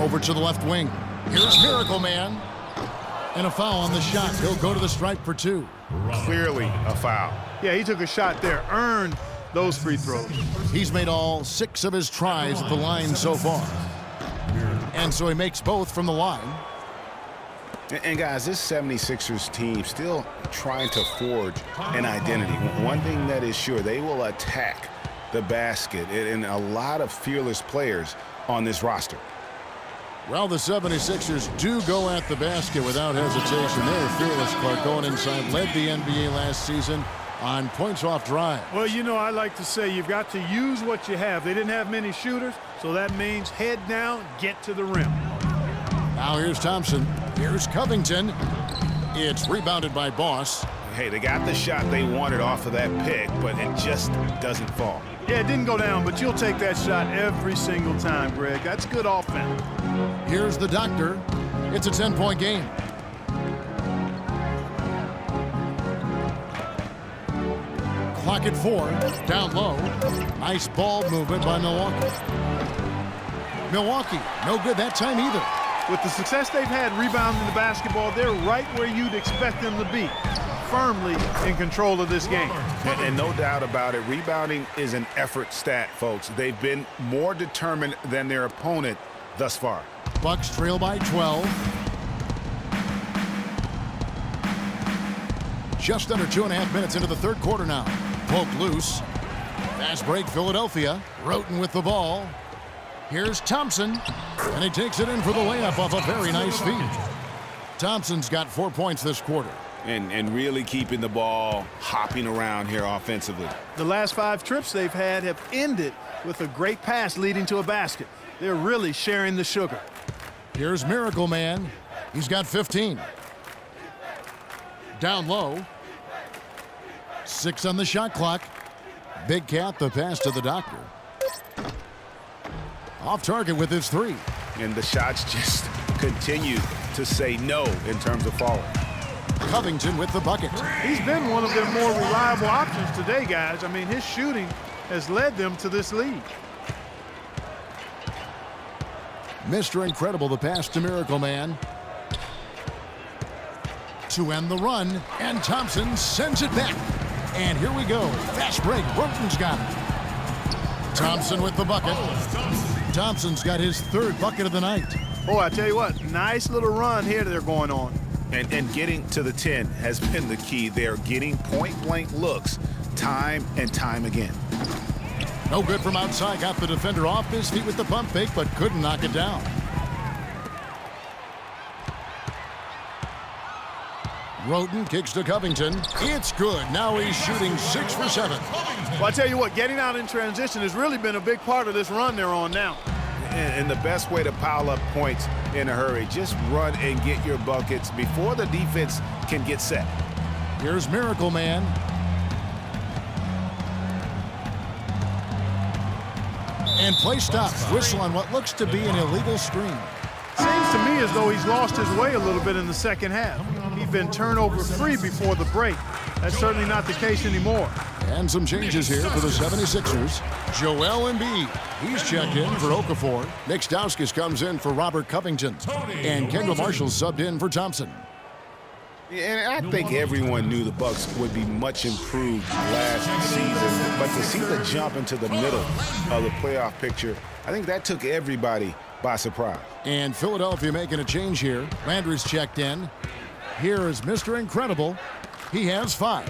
Over to the left wing. Here's Miracle Man. And a foul on the shot. He'll go to the stripe for 2. Clearly a foul. Yeah, he took a shot there, earned those free throws. He's made all 6 of his tries at the line so far. And so he makes both from the line. And guys, this 76ers team still trying to forge an identity. One thing that is sure, they will attack the basket, and a lot of fearless players on this roster. Well, the 76ers do go at the basket without hesitation. They're fearless, Clark, going inside. Led the NBA last season on points off drive. Well, you know, I like to say you've got to use what you have. They didn't have many shooters, so that means head down, get to the rim. Now here's Thompson. Here's Covington. It's rebounded by Boss. Hey, they got the shot they wanted off of that pick, but it just doesn't fall. Yeah, it didn't go down, but you'll take that shot every single time, Greg. That's good offense. Here's the Doctor. It's a 10-point game. Clock at 4. Down low. Nice ball movement by Milwaukee. Milwaukee, no good that time either. With the success they've had rebounding the basketball, they're right where you'd expect them to be, firmly in control of this game. And no doubt about it, rebounding is an effort stat, folks. They've been more determined than their opponent thus far. Bucks trail by 12. Just under 2.5 minutes into the third quarter now. Poke loose. Fast break, Philadelphia. Roten with the ball. Here's Thompson, and he takes it in for the layup off a very nice feed. Thompson's got 4 points this quarter. And really keeping the ball hopping around here offensively. The last 5 trips they've had have ended with a great pass leading to a basket. They're really sharing the sugar. Here's Miracle Man. He's got 15. Down low. 6 on the shot clock. Big Cat, the pass to the Doctor. Off target with his 3. And the shots just continue to say no in terms of falling. Covington with the bucket. He's been one of their more reliable options today, guys. I mean, his shooting has led them to this lead. Mr. Incredible, the pass to Miracle Man. To end the run, and Thompson sends it back. And here we go. Fast break. Roten's got it. Thompson with the bucket. Thompson's got his 3rd bucket of the night. Boy, I tell you what, nice little run here they're going on. And getting to the 10 has been the key. They're getting point-blank looks time and time again. No good from outside. Got the defender off his feet with the pump fake, but couldn't knock it down. Roten kicks to Covington. It's good. Now he's shooting 6 for 7. Well, I tell you what, getting out in transition has really been a big part of this run they're on now. And the best way to pile up points in a hurry, just run and get your buckets before the defense can get set. Here's Miracle Man. And play stops. Whistle on what looks to be an illegal screen. Seems to me as though he's lost his way a little bit in the second half. He's been turnover free before the break. That's certainly not the case anymore. And some changes here for the 76ers. Joel Embiid, he's checked in for Okafor. Nick Stauskas comes in for Robert Covington. And Kendall Marshall subbed in for Thompson. And I think everyone knew the Bucks would be much improved last season. But to see the jump into the middle of the playoff picture, I think that took everybody by surprise. And Philadelphia making a change here. Landry's checked in. Here is Mr. Incredible. He has 5.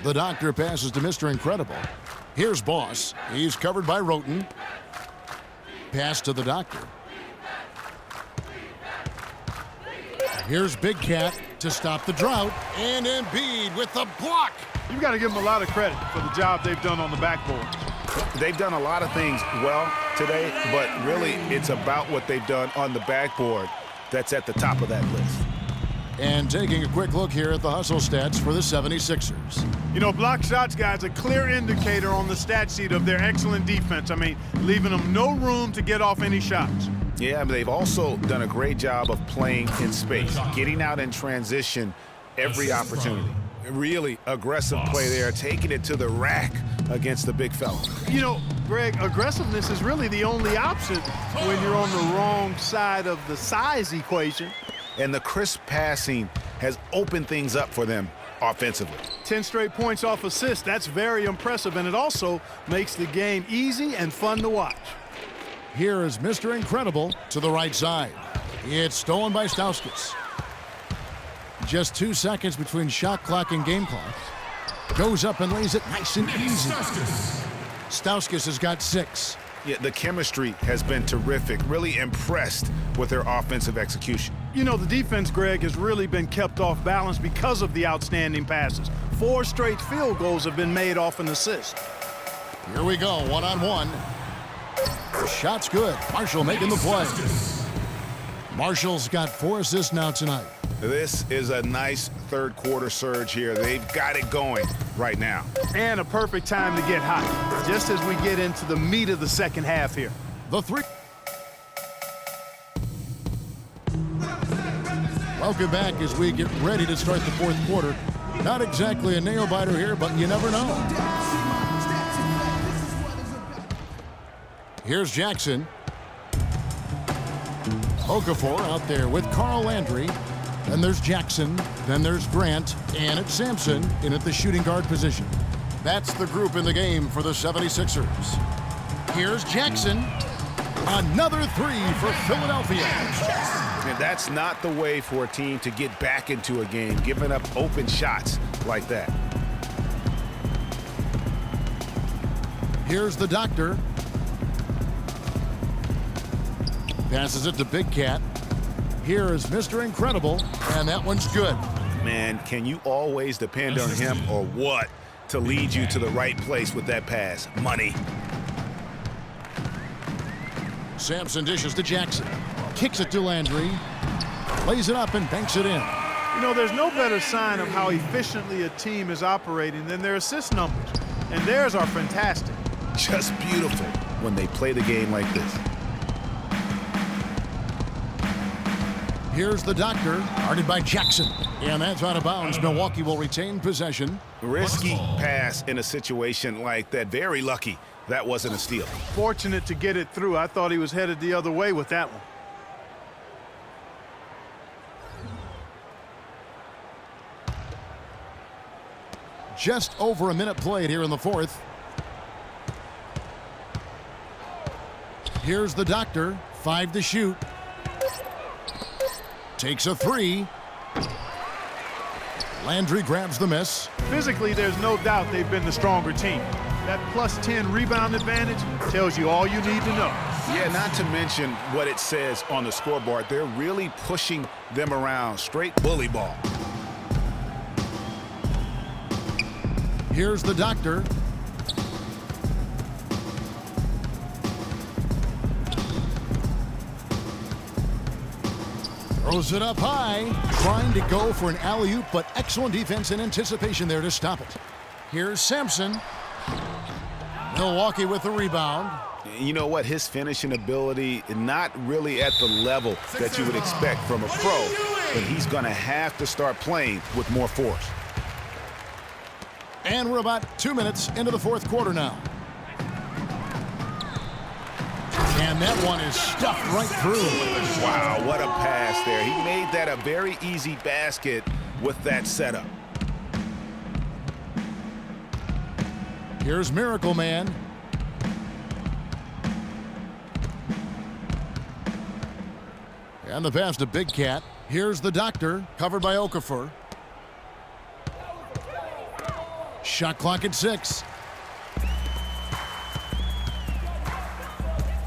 The Doctor passes to Mr. Incredible. Here's Boss. He's covered by Roten. Pass to the Doctor. Here's Big Cat to stop the drought. And Embiid with the block. You've got to give them a lot of credit for the job they've done on the backboard. They've done a lot of things well today, but really it's about what they've done on the backboard that's at the top of that list. And taking a quick look here at the hustle stats for the 76ers. You know, block shots, guys, a clear indicator on the stat sheet of their excellent defense. I mean, leaving them no room to get off any shots. Yeah, but they've also done a great job of playing in space, getting out in transition every opportunity. Really aggressive play there, taking it to the rack against the big fella. You know, Greg, aggressiveness is really the only option when you're on the wrong side of the size equation. And the crisp passing has opened things up for them offensively. 10 straight points off assists. That's very impressive, and it also makes the game easy and fun to watch. Here is Mr. Incredible to the right side. It's stolen by Stauskas. Just 2 seconds between shot clock and game clock. Goes up and lays it nice and easy. Stauskas has got 6. Yeah, the chemistry has been terrific. Really impressed with their offensive execution. You know, the defense, Greg, has really been kept off balance because of the outstanding passes. 4 straight field goals have been made off an assist. Here we go, one-on-one. The shot's good. Marshall making the play. Marshall's got 4 assists now tonight. This is a nice third quarter surge here. They've got it going right now. And a perfect time to get hot, just as we get into the meat of the second half here. The 3. Welcome back as we get ready to start the fourth quarter. Not exactly a nail-biter here, but you never know. Here's Jackson. Okafor out there with Carl Landry. Then there's Jackson. Then there's Grant. And it's Sampson in at the shooting guard position. That's the group in the game for the 76ers. Here's Jackson. Another 3 for Philadelphia. And that's not the way for a team to get back into a game, giving up open shots like that. Here's the doctor. Passes it to Big Cat. Here is Mr. Incredible, and that one's good. Man, can you always depend on him or what to lead you to the right place with that pass? Money. Sampson dishes to Jackson. Kicks it to Landry. Lays it up and banks it in. You know, there's no better sign of how efficiently a team is operating than their assist numbers. And theirs are fantastic. Just beautiful when they play the game like this. Here's the doctor, guarded by Jackson. And that's out of bounds. Milwaukee will retain possession. Risky pass in a situation like that. Very lucky that wasn't a steal. Fortunate to get it through. I thought he was headed the other way with that one. Just over a minute played here in the fourth. Here's the doctor, 5 to shoot. Takes a 3. Landry grabs the miss. Physically, there's no doubt they've been the stronger team. That plus 10 rebound advantage tells you all you need to know. Yeah, not to mention what it says on the scoreboard. They're really pushing them around. Straight bully ball. Here's the doctor. Throws it up high, trying to go for an alley-oop, but excellent defense and anticipation there to stop it. Here's Sampson. Milwaukee with the rebound. You know what? His finishing ability, not really at the level that you would expect from a pro, but he's going to have to start playing with more force. And we're about 2 minutes into the fourth quarter now. And that one is stuffed right through. Wow, what a pass there. He made that a very easy basket with that setup. Here's Miracle Man. And the pass to Big Cat. Here's the doctor, covered by Okafor. Shot clock at 6.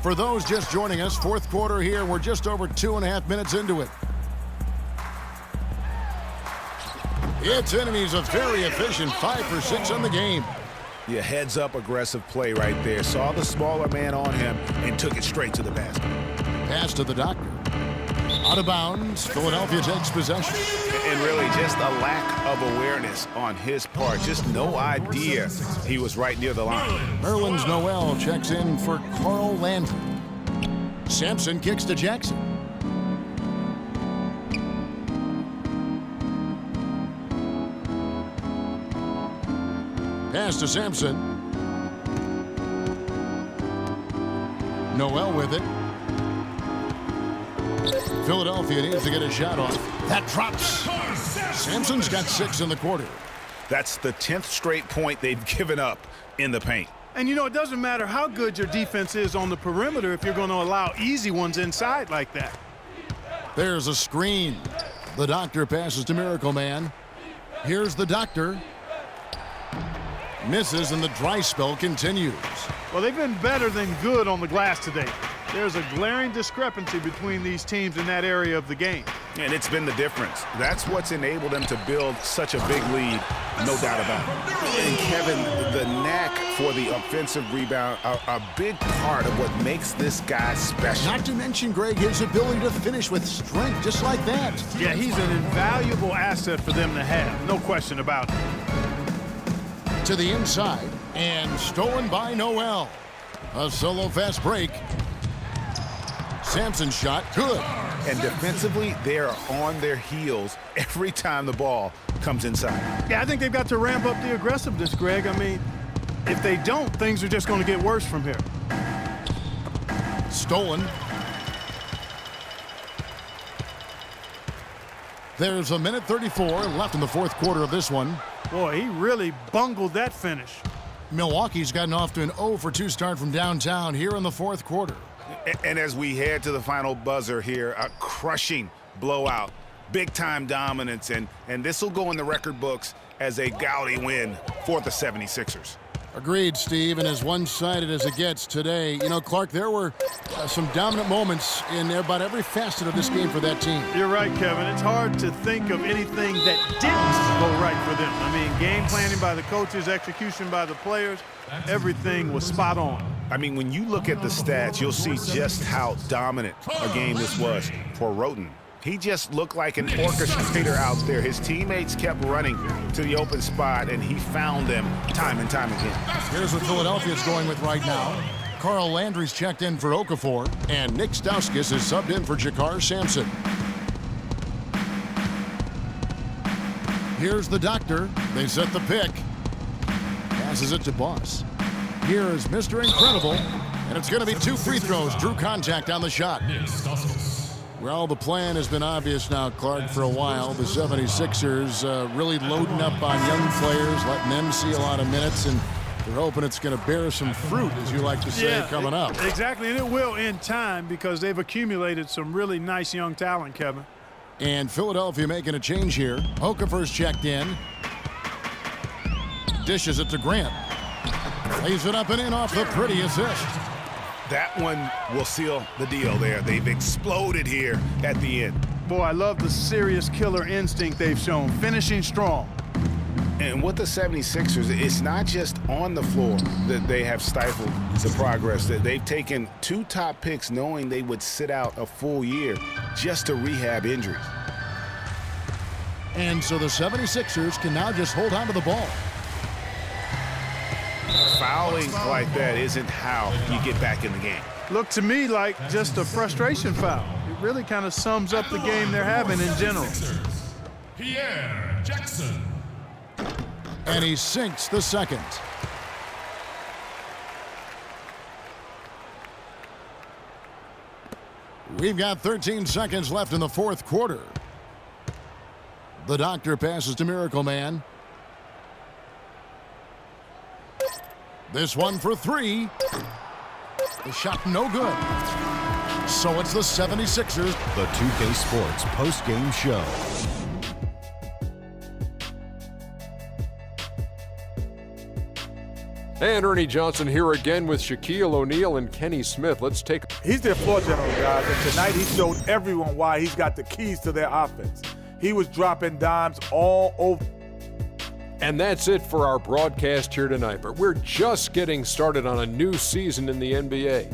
For those just joining us, fourth quarter here. We're just over 2.5 minutes into it. It's in, and he's a very efficient 5 for 6 on the game. Yeah, heads up aggressive play right there. Saw the smaller man on him and took it straight to the basket. Pass to the doctor. Out of bounds. Philadelphia takes possession. And really just a lack of awareness on his part. Just no idea he was right near the line. Nerlens Noel checks in for Carl Landry. Sampson kicks to Jackson. Pass to Sampson. Noel with it. Philadelphia needs to get a shot off. That drops. Sampson's got 6 in the quarter. That's the 10th straight point they've given up in the paint. And you know, it doesn't matter how good your defense is on the perimeter if you're going to allow easy ones inside like that. There's a screen. The Doctor passes to Miracle Man. Here's the Doctor. Misses, and the dry spell continues. Well, they've been better than good on the glass today. There's a glaring discrepancy between these teams in that area of the game. And it's been the difference. That's what's enabled them to build such a big lead, no doubt about it. And Kevin, the knack for the offensive rebound, a big part of what makes this guy special. Not to mention, Greg, his ability to finish with strength, just like that. Yeah, he's an invaluable asset for them to have, no question about it. To the inside, and stolen by Noel. A solo fast break. Sampson's shot, good. And defensively, they are on their heels every time the ball comes inside. Yeah, I think they've got to ramp up the aggressiveness, Greg. I mean, if they don't, things are just going to get worse from here. Stolen. There's a minute 34 left in the fourth quarter of this one. Boy, he really bungled that finish. Milwaukee's gotten off to an 0-for-2 start from downtown here in the fourth quarter. And as we head to the final buzzer here, a crushing blowout, big-time dominance, and this will go in the record books as a gaudy win for the 76ers. Agreed, Steve, and as one-sided as it gets today. You know, Clark, there were some dominant moments in about every facet of this game for that team. You're right, Kevin. It's hard to think of anything that didn't go right for them. I mean, game planning by the coaches, execution by the players, everything was spot on. I mean, when you look at the stats, you'll see just how dominant a game this was for Roten. He just looked like an orchestrator out there. His teammates kept running to the open spot, and he found them time and time again. Here's what Philadelphia's going with right now. Carl Landry's checked in for Okafor, and Nick Stauskas is subbed in for Jakar Sampson. Here's the Doctor. They set the pick. Passes it to Boss. Here is Mr. Incredible, and it's going to be 2 free throws. Drew contact on the shot. Well, the plan has been obvious now, Clark, for a while. The 76ers really loading up on young players, letting them see a lot of minutes, and they're hoping it's going to bear some fruit, as you like to say, coming up. Exactly, and it will in time because they've accumulated some really nice young talent, Kevin. And Philadelphia making a change here. Okafor's checked in. Dishes it to Grant. Lays it up and in off the pretty assist. That one will seal the deal there. They've exploded here at the end. Boy, I love the serious killer instinct they've shown, finishing strong. And with the 76ers, it's not just on the floor that they have stifled the progress. That they've taken 2 top picks knowing they would sit out a full year just to rehab injuries. And so the 76ers can now just hold on to the ball. Fouling like that isn't how you get back in the game. Looked to me like just a frustration foul. It really kind of sums up the game they're having in general. Pierre Jackson. And he sinks the second. We've got 13 seconds left in the fourth quarter. The Doctor passes to Miracle Man. This one for 3. The shot no good. So it's the 76ers. The 2K Sports post-game show. And Ernie Johnson here again with Shaquille O'Neal and Kenny Smith. Let's take... He's their floor general, guys, and tonight he showed everyone why he's got the keys to their offense. He was dropping dimes all over. And that's it for our broadcast here tonight, but we're just getting started on a new season in the NBA.